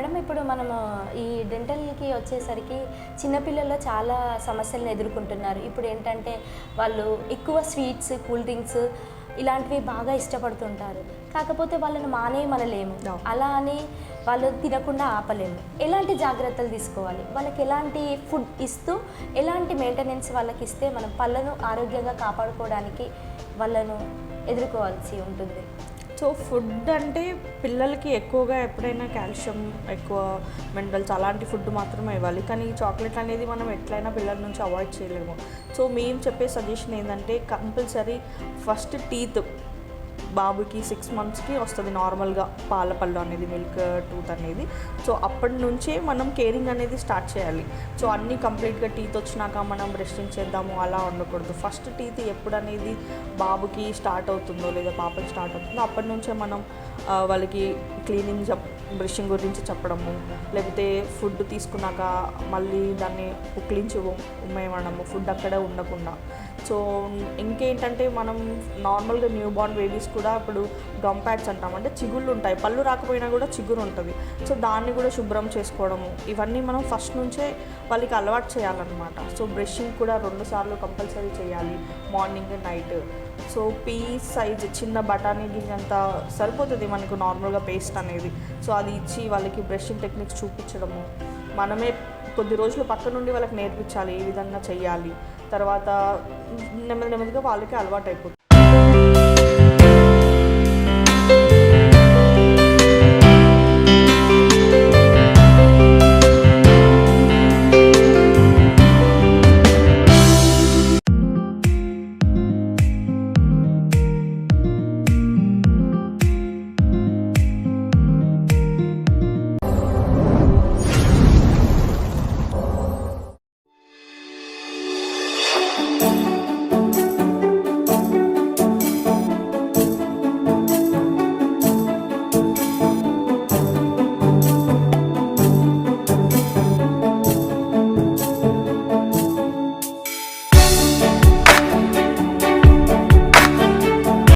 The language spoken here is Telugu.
మేడం ఇప్పుడు మనము ఈ డెంటల్‌కి వచ్చేసరికి చిన్నపిల్లల్లో చాలా సమస్యలను ఎదుర్కొంటున్నారు. ఇప్పుడు ఏంటంటే వాళ్ళు ఎక్కువ స్వీట్స్, కూల్ డ్రింక్స్ ఇలాంటివి బాగా ఇష్టపడుతుంటారు. కాకపోతే వాళ్ళని మానేయమనలేము. అలా అని వాళ్ళు తినకుండా ఆపలేము. ఎలాంటి జాగ్రత్తలు తీసుకోవాలి? వాళ్ళకి ఎలాంటి ఫుడ్ ఇస్తూ, ఎలాంటి మెయింటెనెన్స్ వాళ్ళకిస్తే మనం పళ్ళను ఆరోగ్యంగా కాపాడుకోవడానికి వాళ్ళను ఎదుర్కోవాల్సి ఉంటుంది? సో ఫుడ్ అంటే పిల్లలకి ఎక్కువగా ఎప్పుడైనా కాల్షియం ఎక్కువ మినరల్స్ అలాంటి ఫుడ్ మాత్రమే ఇవ్వాలి. కానీ ఈ చాక్లెట్ అనేది మనం ఎట్లయినా పిల్లల నుంచి అవాయిడ్ చేయలేము. సో మేము చెప్పే సజెషన్ ఏంటంటే కంపల్సరీ ఫస్ట్ టీత్ బాబుకి 6 monthsకి వస్తుంది నార్మల్గా పాల పళ్ళు అనేది, మిల్క్ టూత్ అనేది. సో అప్పటి నుంచే మనం కేరింగ్ అనేది స్టార్ట్ చేయాలి. సో అన్నీ కంప్లీట్గా టీత్ వచ్చినాక మనం బ్రషింగ్ చేద్దాము అలా ఉండకూడదు. ఫస్ట్ టీత్ ఎప్పుడు అనేది బాబుకి స్టార్ట్ అవుతుందో లేదా పాపకి స్టార్ట్ అవుతుందో అప్పటి నుంచే మనం వాళ్ళకి క్లీనింగ్ బ్రషింగ్ గురించి చెప్పడము, లేకపోతే ఫుడ్ తీసుకున్నాక మళ్ళీ దాన్ని పుక్లించి ఉమ్మేయడము, ఫుడ్ అక్కడే ఉండకుండా. సో ఇంకేంటంటే మనం నార్మల్గా న్యూ బార్న్ బేబీస్ కూడా ఇప్పుడు గమ్ ప్యాడ్స్ అంటాం, అంటే చిగుళ్ళు ఉంటాయి, పళ్ళు రాకపోయినా కూడా చిగురు ఉంటుంది. సో దాన్ని కూడా శుభ్రం చేసుకోవడము, ఇవన్నీ మనం ఫస్ట్ నుంచే వాళ్ళకి అలవాటు చేయాలన్నమాట. సో బ్రషింగ్ కూడా 2 సార్లు కంపల్సరీ చేయాలి, morning night. So P size చిన్న బఠానీ గింజంత సరిపోతుంది మనకు నార్మల్గా పేస్ట్ అనేది. సో అది ఇచ్చి వాళ్ళకి బ్రషింగ్ టెక్నిక్స్ చూపించడము, మనమే కొద్ది రోజులు పక్క నుండి వాళ్ళకి నేర్పించాలి ఏ విధంగా చేయాలి. తర్వాత నెమ్మదిగా వాళ్ళకి అలవాటు అయిపోతుంది.